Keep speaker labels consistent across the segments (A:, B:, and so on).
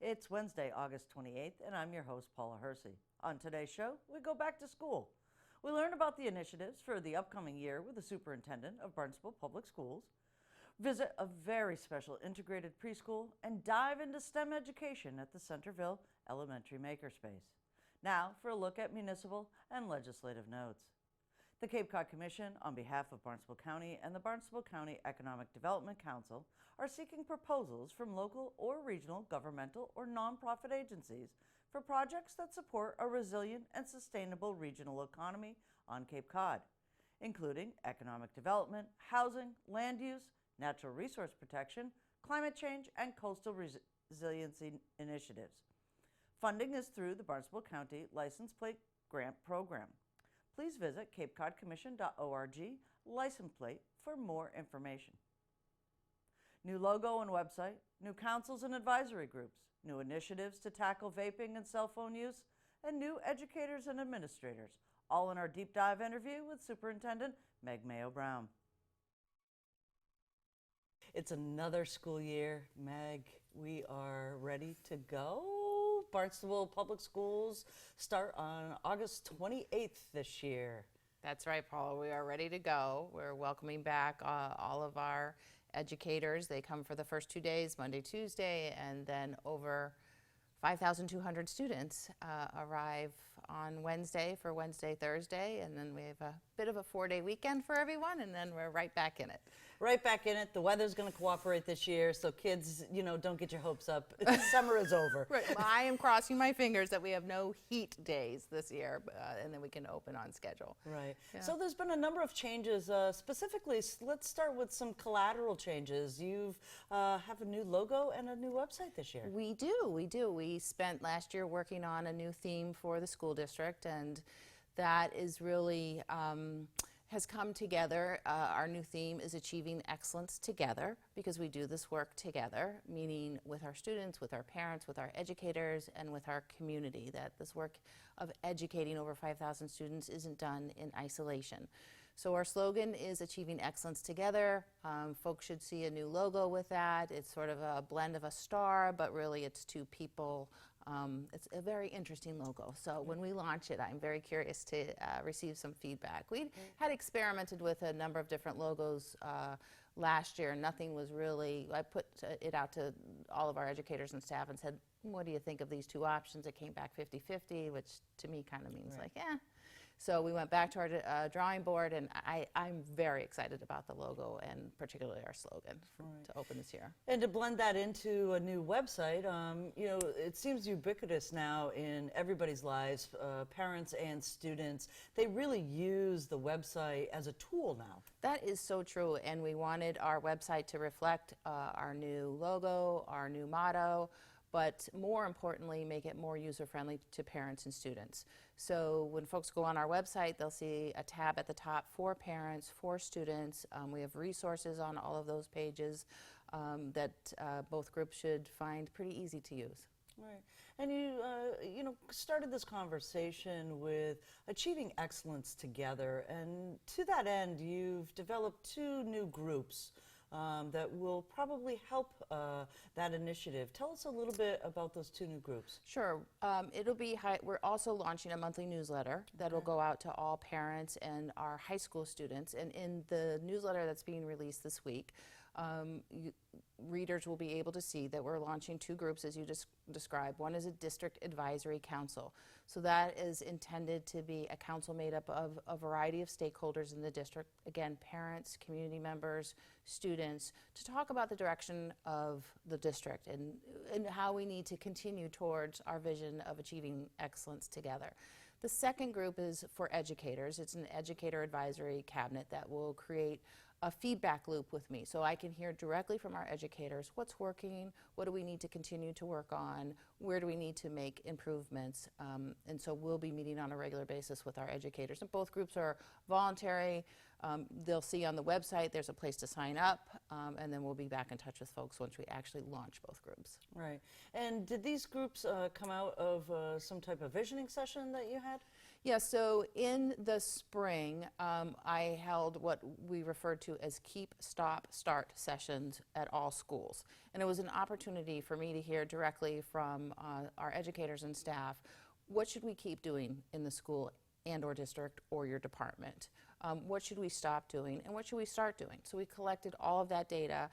A: It's Wednesday, August 28th, and I'm your host, Paula Hersey. On today's show, we go back to school. We learn about the initiatives for the upcoming year with the superintendent of Barnstable Public Schools, visit a very special integrated preschool, and dive into STEM education at the Centerville Elementary Makerspace. Now for a look at municipal and legislative notes. The Cape Cod Commission, on behalf of Barnstable County and the Barnstable County Economic Development Council, are seeking proposals from local or regional governmental or nonprofit agencies for projects that support a resilient and sustainable regional economy on Cape Cod, including economic development, housing, land use, natural resource protection, climate change, and coastal resiliency initiatives. Funding is through the Barnstable County License Plate Grant Program. Please visit capecodcommission.org license plate for more information. New logo and website, new councils and advisory groups, new initiatives to tackle vaping and cell phone use, and new educators and administrators, all in our deep dive interview with Superintendent Meg Mayo-Brown. It's another school year, Meg. We are ready to go. Barnstable Public Schools start on August 28th this year.
B: That's right, Paula. We are ready to go. We're welcoming back all of our educators. They come for the first 2 days, Monday, Tuesday, and then over 5,200 students arrive on Wednesday for Wednesday, Thursday, and then we have a bit of a 4-day weekend for everyone, and then we're right back in it.
A: Right back in it. The weather's going to cooperate this year, so kids, don't get your hopes up. Summer is over.
B: Right. Well, I am crossing my fingers that we have no heat days this year, and then we can open on schedule.
A: Right.
B: Yeah.
A: So there's been a number of changes. Specifically, let's start with some collateral changes. You have a new logo and a new website this year.
B: We do. We spent last year working on a new theme for the school district, and that is really has come together. Our new theme is Achieving Excellence Together, because we do this work together, meaning with our students, with our parents, with our educators, and with our community, that this work of educating over 5,000 students isn't done in isolation. So our slogan is Achieving Excellence Together. Folks should see a new logo with that. It's sort of a blend of a star, but really it's two people. It's a very interesting logo. So when we launch it, I'm very curious to receive some feedback. We had experimented with a number of different logos last year. Nothing was really, I put it out to all of our educators and staff and said, what do you think of these two options? It came back 50-50, which to me kind of means like, eh. So we went back to our drawing board, and I'm very excited about the logo and particularly our slogan to open this year.
A: And to blend that into a new website, it seems ubiquitous now in everybody's lives, parents and students. They really use the website as a tool now.
B: That is so true, and we wanted our website to reflect our new logo, our new motto, but more importantly, make it more user-friendly to parents and students. So when folks go on our website, they'll see a tab at the top for parents, for students. We have resources on all of those pages that both groups should find pretty easy to use.
A: Right. And you started this conversation with achieving excellence together, and to that end, you've developed two new groups that will probably help that initiative. Tell us a little bit about those two new groups.
B: Sure. It'll be we're also launching a monthly newsletter that will go out to all parents and our high school students. And in the newsletter that's being released this week, readers will be able to see that we're launching two groups, as you described. One is a district advisory council. So that is intended to be a council made up of a variety of stakeholders in the district. Again, parents, community members, students, to talk about the direction of the district and how we need to continue towards our vision of achieving excellence together. The second group is for educators. It's an educator advisory cabinet that will create a feedback loop with me, so I can hear directly from our educators what's working, what do we need to continue to work on, where do we need to make improvements, and so we'll be meeting on a regular basis with our educators. And both groups are voluntary. They'll see on the website there's a place to sign up, and then we'll be back in touch with folks once we actually launch both groups.
A: Right. And did these groups come out of some type of visioning session that you had?
B: Yeah, so in the spring, I held what we referred to as keep, stop, start sessions at all schools. And it was an opportunity for me to hear directly from our educators and staff, what should we keep doing in the school and or district or your department? What should we stop doing and what should we start doing? So we collected all of that data.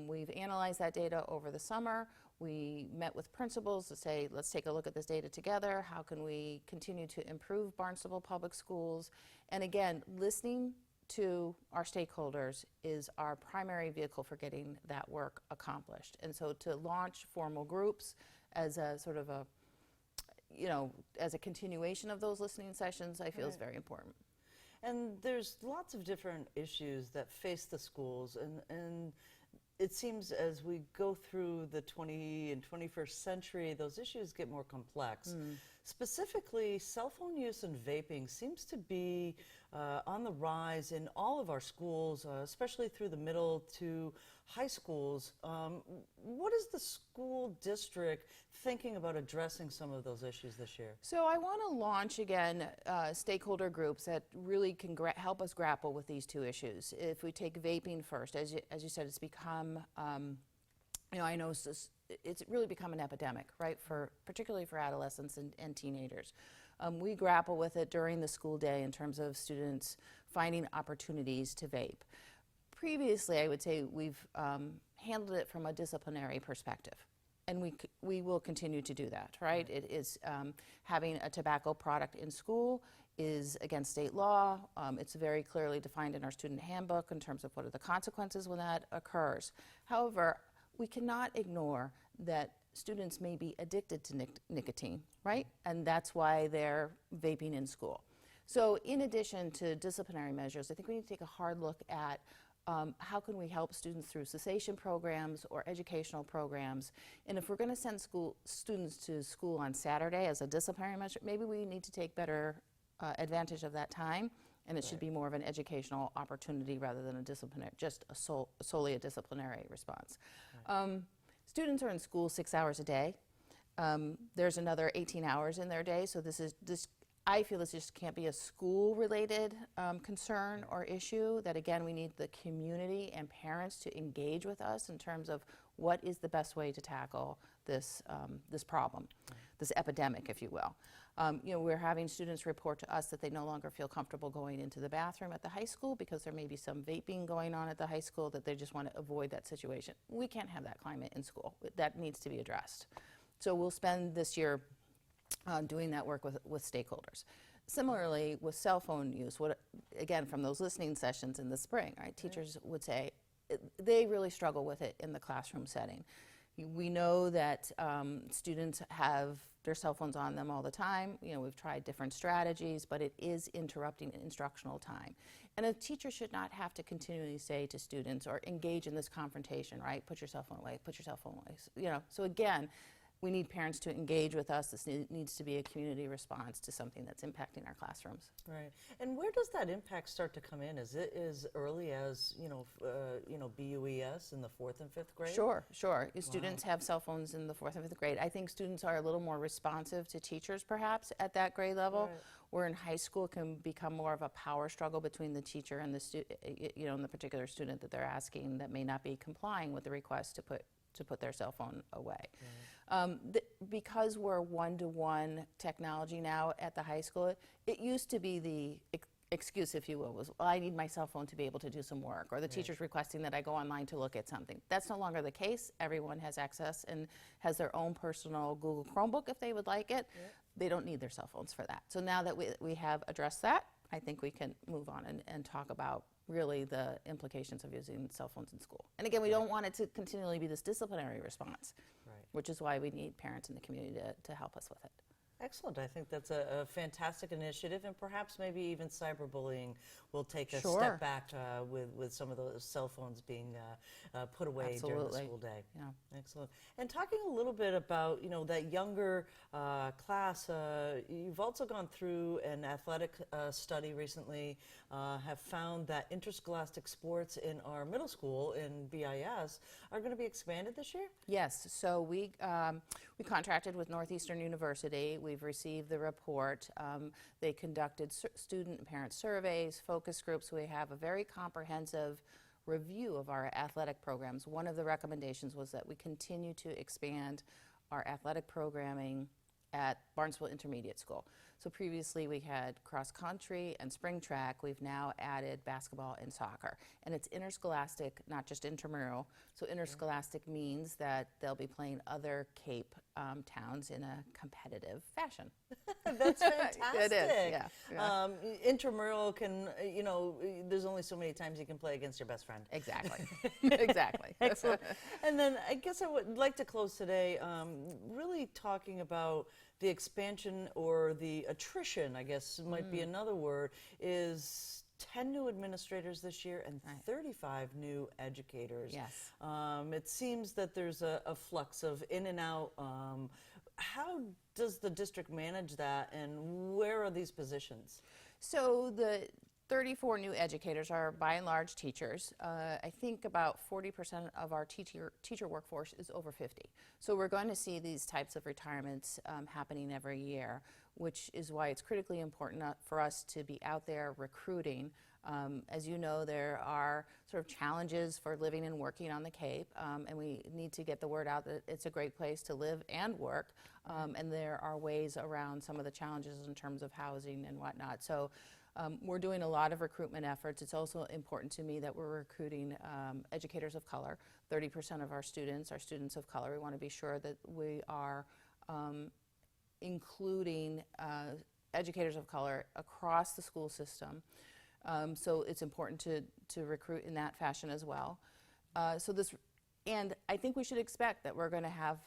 B: We've analyzed that data over the summer. We met with principals to say, let's take a look at this data together. How can we continue to improve Barnstable Public Schools? And again, listening to our stakeholders is our primary vehicle for getting that work accomplished. And so to launch formal groups as a sort of a, as a continuation of those listening sessions, I feel is very important.
A: And there's lots of different issues that face the schools, and it seems as we go through the 20th and 21st century, those issues get more complex. Specifically, cell phone use and vaping seems to be on the rise in all of our schools, especially through the middle to high schools. What is the school district thinking about addressing some of those issues this year?
B: So I want to launch again stakeholder groups that really can help us grapple with these two issues. If we take vaping first, as you said, it's become, I know it's really become an epidemic, right? Particularly for adolescents and teenagers. We grapple with it during the school day in terms of students finding opportunities to vape. Previously, I would say we've handled it from a disciplinary perspective. And we will continue to do that, right? It is having a tobacco product in school is against state law. It's very clearly defined in our student handbook in terms of what are the consequences when that occurs. However, we cannot ignore that students may be addicted to nicotine, right? And that's why they're vaping in school. So in addition to disciplinary measures, I think we need to take a hard look at how can we help students through cessation programs or educational programs? And if we're going to send students to school on Saturday as a disciplinary measure, maybe we need to take better advantage of that time, and it should be more of an educational opportunity rather than a disciplinary, just solely a disciplinary response. Students are in school 6 hours a day. There's another 18 hours in their day, so I feel this just can't be a school-related concern or issue, that again, we need the community and parents to engage with us in terms of what is the best way to tackle this problem, this epidemic, if you will. We're having students report to us that they no longer feel comfortable going into the bathroom at the high school because there may be some vaping going on at the high school, that they just want to avoid that situation. We can't have that climate in school. That needs to be addressed. So we'll spend this year doing that work with stakeholders. Similarly, with cell phone use, again, from those listening sessions in the spring, right? Teachers would say they really struggle with it in the classroom setting. We know that students have their cell phones on them all the time. We've tried different strategies, but it is interrupting instructional time. And a teacher should not have to continually say to students or engage in this confrontation, right? Put your cell phone away, put your cell phone away. So again, we need parents to engage with us. This needs to be a community response to something that's impacting our classrooms.
A: Right. And where does that impact start to come in? Is it as early as, BUES in the 4th and 5th grade?
B: Sure. Students have cell phones in the 4th and 5th grade. I think students are a little more responsive to teachers, perhaps, at that grade level.
A: Right.
B: Where in high school it can become more of a power struggle between the teacher and the particular student that they're asking that may not be complying with the request to put their cell phone away. Because we're one-to-one technology now at the high school, it used to be the excuse, if you will, was, well, I need my cell phone to be able to do some work, or the teacher's requesting that I go online to look at something. That's no longer the case. Everyone has access and has their own personal Google Chromebook if they would like it. They don't need their cell phones for that. So now that we have addressed that, I think we can move on and talk about really the implications of using cell phones in school. And again, we don't want it to continually be this disciplinary response, which is why we need parents in the community to help us with it.
A: Excellent. I think that's a fantastic initiative, and perhaps maybe even cyberbullying will take a step back with some of those cell phones being put away during the school day.
B: Yeah.
A: Excellent. And talking a little bit about that younger class, you've also gone through an athletic study recently, have found that interscholastic sports in our middle school in BIS are going to be expanded this year?
B: Yes. So we contracted with Northeastern University. We we've received the report. They conducted student and parent surveys, focus groups. We have a very comprehensive review of our athletic programs. One of the recommendations was that we continue to expand our athletic programming at Barnstable Intermediate School. So previously we had cross country and spring track. We've now added basketball and soccer. And it's interscholastic, not just intramural. So interscholastic means that they'll be playing other Cape towns in a competitive fashion.
A: That's fantastic.
B: It is, yeah.
A: Intramural can, there's only so many times you can play against your best friend.
B: Exactly. Exactly.
A: Excellent. And then I guess I would like to close today really talking about the expansion or the attrition, I guess might be another word, is 10 new administrators this year and 35 new educators.
B: Yes.
A: It seems that there's a flux of in and out. How does the district manage that, and where are these positions?
B: So the 34 new educators are by and large teachers. I think about 40% of our teacher workforce is over 50. So we're going to see these types of retirements happening every year, which is why it's critically important for us to be out there recruiting. As you know, there are sort of challenges for living and working on the Cape, and we need to get the word out that it's a great place to live and work, and there are ways around some of the challenges in terms of housing and whatnot. So we're doing a lot of recruitment efforts. It's also important to me that we're recruiting educators of color. 30% of our students are students of color. We want to be sure that we are including educators of color across the school system. So it's important to recruit in that fashion as well. And I think we should expect that we're going to have,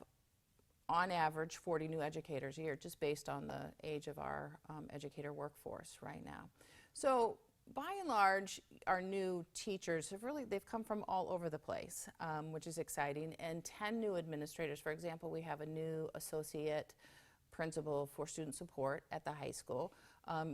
B: on average, 40 new educators a year, just based on the age of our educator workforce right now. So by and large, our new teachers they've come from all over the place, which is exciting. And 10 new administrators. For example, we have a new associate principal for student support at the high school.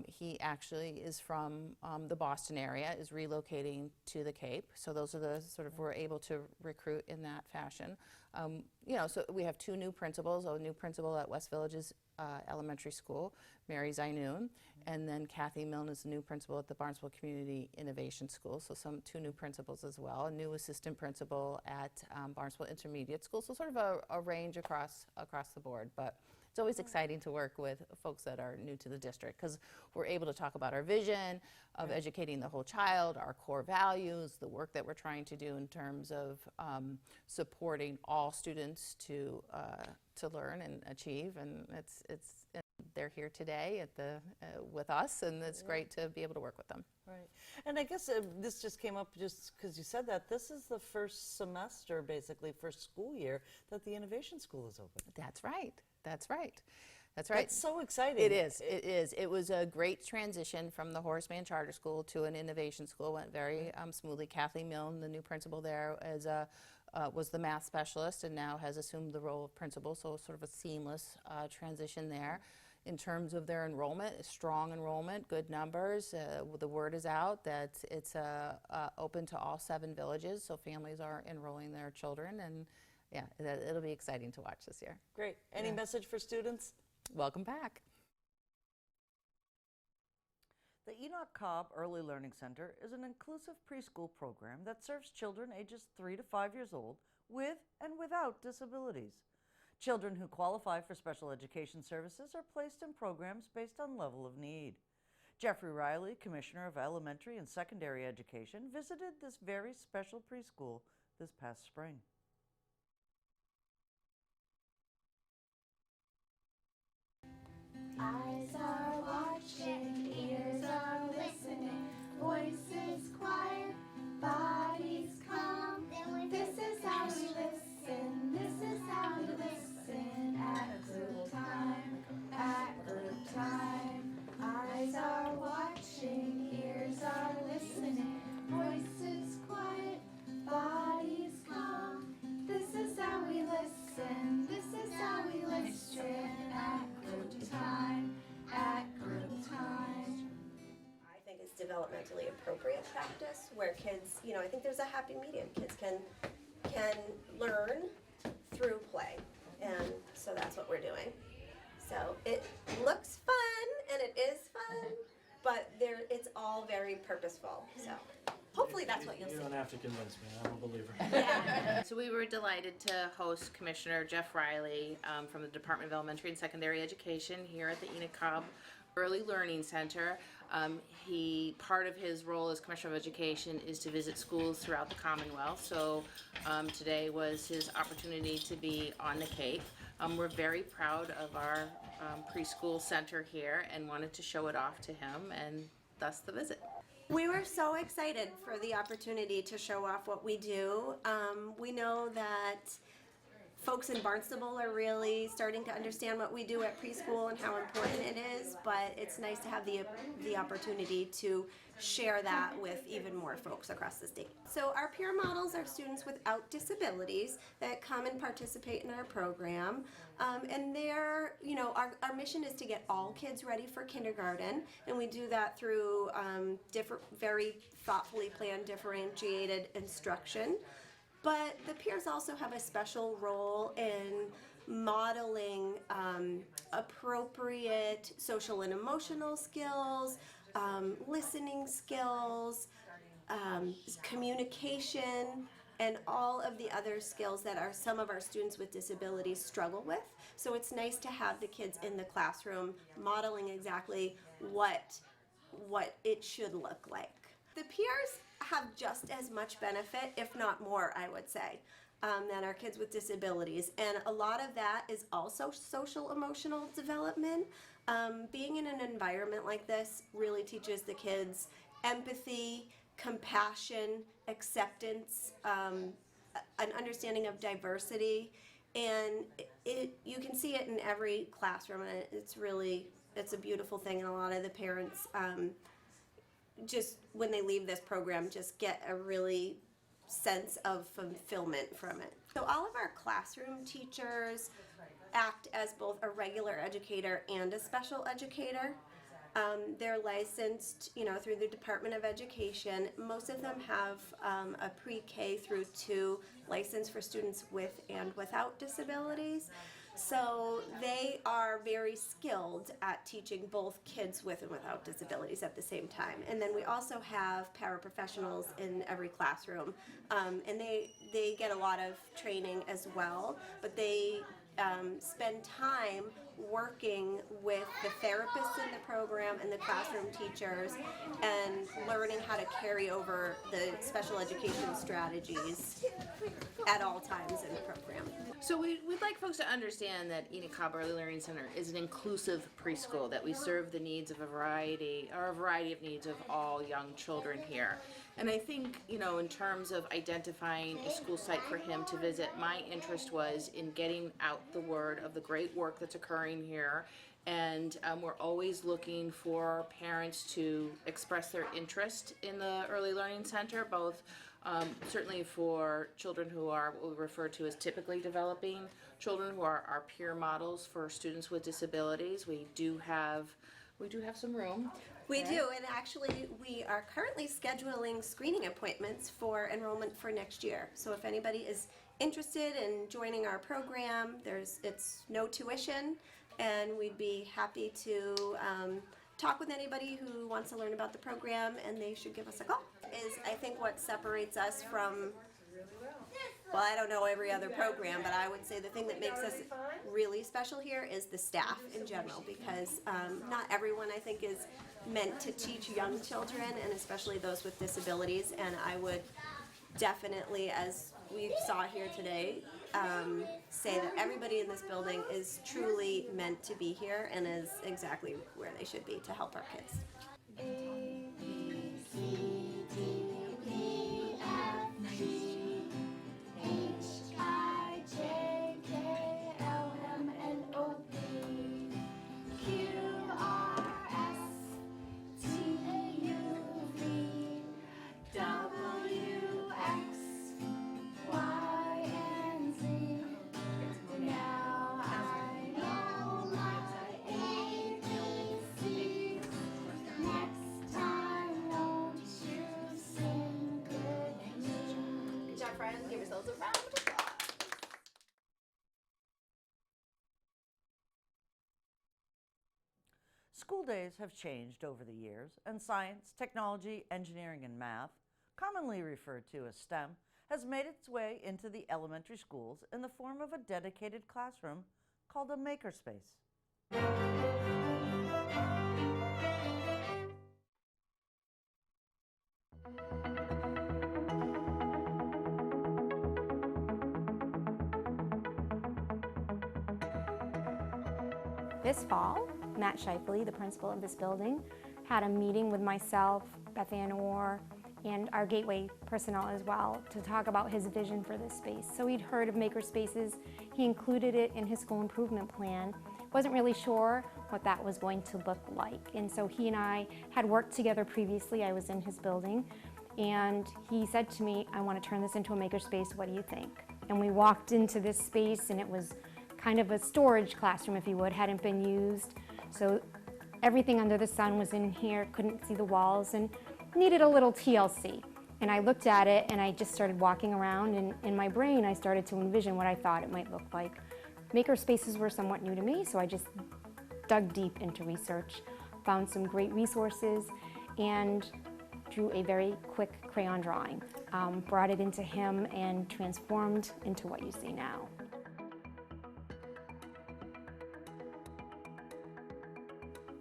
B: He actually is from the Boston area, is relocating to the Cape. So those are the we're able to recruit in that fashion. So we have 2 new principals, a new principal at West Villages Elementary School, Mary Zainoon, and then Kathy Milne is the new principal at the Barnstable Community Innovation School. So 2 new principals as well, a new assistant principal at Barnstable Intermediate School. So sort of a range across the board. But it's always exciting to work with folks that are new to the district because we're able to talk about our vision of educating the whole child, our core values, the work that we're trying to do in terms of supporting all students to learn and achieve. And they're here today with us, and it's great to be able to work with them.
A: Right. And I guess this just came up just because you said that. This is the first semester, basically, first school year that the Innovation School is open.
B: That's right. That's right. That's right.
A: That's so exciting.
B: It is. It is. It was a great transition from the Horace Mann Charter School to an innovation school. Went very smoothly. Kathleen Milne, the new principal there, was the math specialist and now has assumed the role of principal. So sort of a seamless transition there. In terms of their enrollment, strong enrollment, good numbers. The word is out that it's open to all 7 villages, so families are enrolling their children, and yeah, it'll be exciting to watch this year.
A: Great. Any message for students?
B: Welcome back.
A: The Enoch Cobb Early Learning Center is an inclusive preschool program that serves children ages 3 to 5 years old with and without disabilities. Children who qualify for special education services are placed in programs based on level of need. Jeffrey Riley, Commissioner of Elementary and Secondary Education, visited this very special preschool this past spring.
C: Eyes are watching, ears are listening, voices quiet, bodies calm. This is how we listen, this is how we listen at group time, at group time. Eyes are watching, ears are listening, voices quiet, bodies calm. This is how we listen, this is how we listen at group time, at group time.
D: I think it's developmentally appropriate practice where kids, I think there's a happy medium. Kids can learn through play, and so that's what we're doing. So it looks fun and it is fun, but it's all very purposeful. So hopefully that's what you'll see.
E: You don't have to convince me. I'm a believer.
D: Yeah.
B: So we were delighted to host Commissioner Jeff Riley from the Department of Elementary and Secondary Education here at the Enoch Cobb Early Learning Center. Part of his role as Commissioner of Education is to visit schools throughout the Commonwealth. So today was his opportunity to be on the Cape. We're very proud of our preschool center here and wanted to show it off to him, and thus the visit.
D: We were so excited for the opportunity to show off what we do. We know that folks in Barnstable are really starting to understand what we do at preschool and how important it is, but it's nice to have the opportunity to share that with even more folks across the state. So our peer models are students without disabilities that come and participate in our program. And our mission is to get all kids ready for kindergarten, and we do that through very thoughtfully planned, differentiated instruction. But the peers also have a special role in modeling appropriate social and emotional skills, listening skills, communication, and all of the other skills that some of our students with disabilities struggle with. So it's nice to have the kids in the classroom modeling exactly what it should look like. The peers have just as much benefit, if not more, I would say, than our kids with disabilities. And a lot of that is also social emotional development. Being in an environment like this really teaches the kids empathy, compassion, acceptance, an understanding of diversity. And you can see it in every classroom, and it's a beautiful thing. And a lot of the parents just when they leave this program just get a really sense of fulfillment from it. So all of our classroom teachers act as both a regular educator and a special educator. They're licensed, through the Department of Education. Most of them have a pre-K through 2 license for students with and without disabilities. So they are very skilled at teaching both kids with and without disabilities at the same time. And then we also have paraprofessionals in every classroom, and they get a lot of training as well, but they spend time working with the therapists in the program and the classroom teachers and learning how to carry over the special education strategies at all times in the program.
B: So we'd like folks to understand that Enoch Cobb Early Learning Center is an inclusive preschool, that we serve the needs of a variety of needs of all young children here. And I think, in terms of identifying a school site for him to visit, my interest was in getting out the word of the great work that's occurring here. And we're always looking for parents to express their interest in the Early Learning Center, both certainly for children who are what we refer to as typically developing, children who are our peer models for students with disabilities. We do have some room.
D: We do, and actually we are currently scheduling screening appointments for enrollment for next year. So if anybody is interested in joining our program, it's no tuition, and we'd be happy to talk with anybody who wants to learn about the program, and they should give us a call. I think what separates us from, well, I don't know every other program, but I would say the thing that makes us really special here is the staff in general, because not everyone, I think, is meant to teach young children, and especially those with disabilities. And I would definitely, as we saw here today, say that everybody in this building is truly meant to be here and is exactly where they should be to help our kids.
C: A, B, C, D, E, F, G, H, I, J, K, L, M, N, O, P, Q, R, S, T, U, V, W, X, Y, and Z. Now I know my ABC. Next time, won't you sing with me?
B: Good job, friends. Give yourselves a round of applause.
A: School days have changed over the years, and science, technology, engineering, and math, commonly referred to as STEM, has made its way into the elementary schools in the form of a dedicated classroom called a makerspace.
F: This fall, Matt Shifley, the principal of this building, had a meeting with myself, Beth Ann Orr, and our Gateway personnel as well to talk about his vision for this space. So he'd heard of makerspaces, he included it in his school improvement plan. Wasn't really sure what that was going to look like. And so he and I had worked together previously. I was in his building, and he said to me, I want to turn this into a makerspace, what do you think? And we walked into this space, and it was kind of a storage classroom, if you would, hadn't been used. So everything under the sun was in here, couldn't see the walls, and needed a little TLC. And I looked at it, and I just started walking around, and in my brain I started to envision what I thought it might look like. Maker spaces were somewhat new to me, so I just dug deep into research, found some great resources, and drew a very quick crayon drawing. Brought it into him and transformed into what you see now.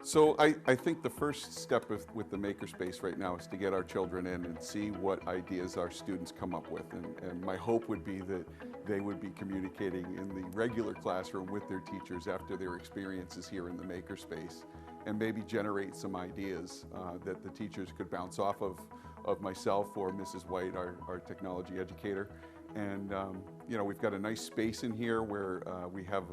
G: So I think the first step with the makerspace right now is to get our children in and see what ideas our students come up with. And my hope would be that they would be communicating in the regular classroom with their teachers after their experiences here in the makerspace, and maybe generate some ideas that the teachers could bounce off of myself or Mrs. White, our technology educator. And you know, we've got a nice space in here where we have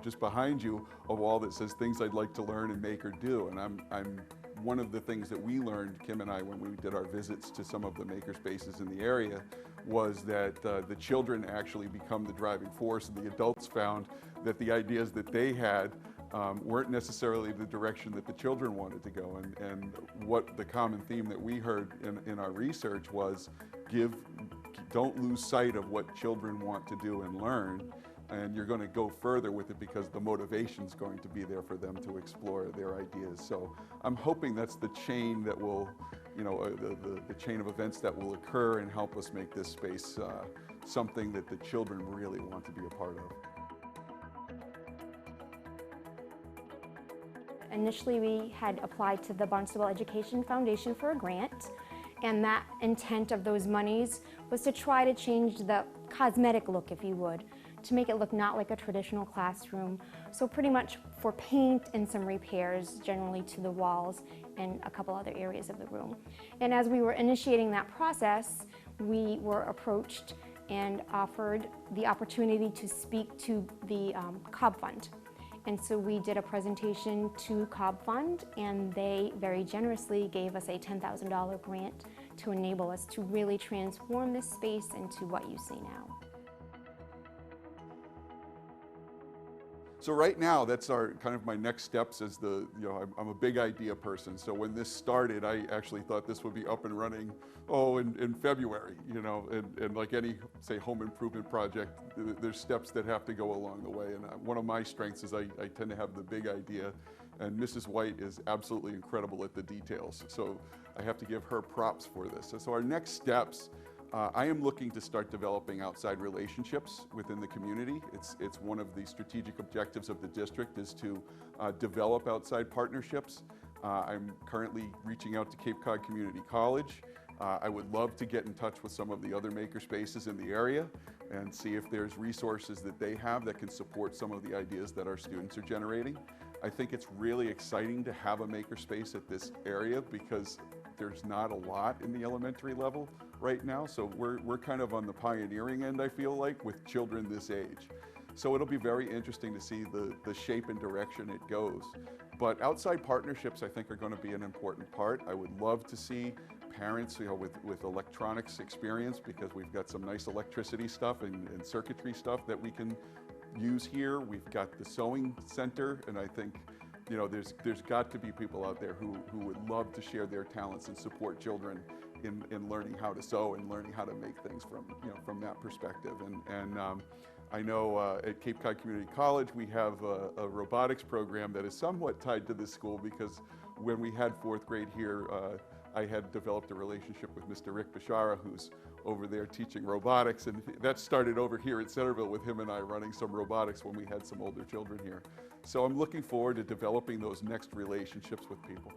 G: just behind you a wall that says things I'd like to learn and make or do. And I'm one of the things that we learned, Kim and I, when we did our visits to some of the maker spaces in the area, was that the children actually become the driving force, and the adults found that the ideas that they had weren't necessarily the direction that the children wanted to go. And what the common theme that we heard in our research was don't lose sight of what children want to do and learn, and you're going to go further with it because the motivation's going to be there for them to explore their ideas. So I'm hoping that's the chain that will, you know, the chain of events that will occur and help us make this space something that the children really want to be a part of.
F: Initially, we had applied to the Barnstable Education Foundation for a grant, and that intent of those monies was to try to change the cosmetic look, if you would, to make it look not like a traditional classroom. So pretty much for paint and some repairs generally to the walls and a couple other areas of the room. And as we were initiating that process, we were approached and offered the opportunity to speak to the Cobb Fund. And so we did a presentation to Cobb Fund, and they very generously gave us a $10,000 grant to enable us to really transform this space into what you see now.
G: So right now, that's kind of my next steps as I'm a big idea person. So when this started, I actually thought this would be up and running, in February, you know, and like any, say, home improvement project, there's steps that have to go along the way. And one of my strengths is I tend to have the big idea, and Mrs. White is absolutely incredible at the details. So I have to give her props for this. So our next steps, I am looking to start developing outside relationships within the community. It's one of the strategic objectives of the district is to develop outside partnerships. I'm currently reaching out to Cape Cod Community College. I would love to get in touch with some of the other maker spaces in the area and see if there's resources that they have that can support some of the ideas that our students are generating. I think it's really exciting to have a maker space at this area because there's not a lot in the elementary level right now, so we're kind of on the pioneering end, I feel like, with children this age. So it'll be very interesting to see the shape and direction it goes. But outside partnerships, I think, are going to be an important part. I would love to see parents, with electronics experience, because we've got some nice electricity stuff and circuitry stuff that we can use here. We've got the sewing center, and I think, you know, there's got to be people out there who would love to share their talents and support children in learning how to sew and learning how to make things from that perspective. And I know at Cape Cod Community College we have a robotics program that is somewhat tied to this school because when we had 4th grade here, I had developed a relationship with Mr. Rick Bashara, who's over there teaching robotics, and that started over here at Centerville with him and I running some robotics when we had some older children here. So I'm looking forward to developing those next relationships with people.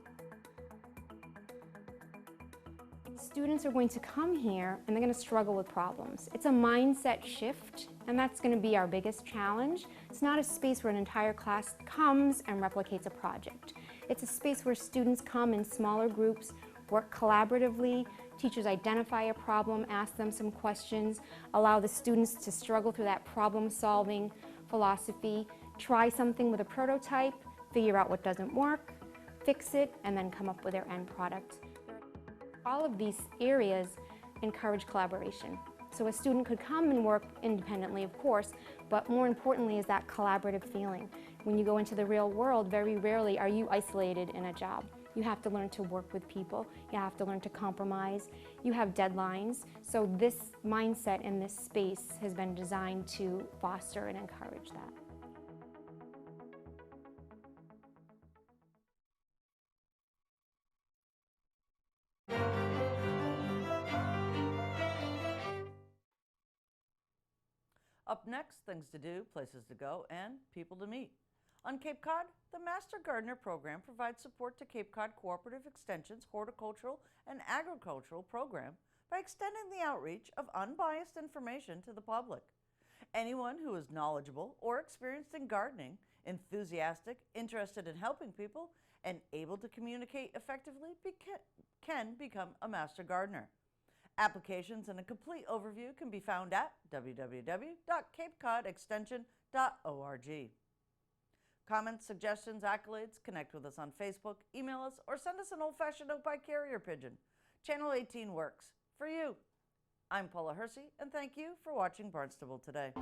F: Students are going to come here and they're going to struggle with problems. It's a mindset shift, and that's going to be our biggest challenge. It's not a space where an entire class comes and replicates a project. It's a space where students come in smaller groups, work collaboratively, teachers identify a problem, ask them some questions, allow the students to struggle through that problem-solving philosophy, try something with a prototype, figure out what doesn't work, fix it, and then come up with their end product. All of these areas encourage collaboration. So a student could come and work independently, of course, but more importantly is that collaborative feeling. When you go into the real world, very rarely are you isolated in a job. You have to learn to work with people. You have to learn to compromise. You have deadlines. So this mindset in this space has been designed to foster and encourage that.
A: Up next, things to do, places to go, and people to meet. On Cape Cod, the Master Gardener program provides support to Cape Cod Cooperative Extension's horticultural and agricultural program by extending the outreach of unbiased information to the public. Anyone who is knowledgeable or experienced in gardening, enthusiastic, interested in helping people, and able to communicate effectively can become a Master Gardener. Applications and a complete overview can be found at www.capecodextension.org. Comments, suggestions, accolades, connect with us on Facebook, email us, or send us an old-fashioned note by carrier pigeon. Channel 18 works for you. I'm Paula Hersey, and thank you for watching Barnstable Today.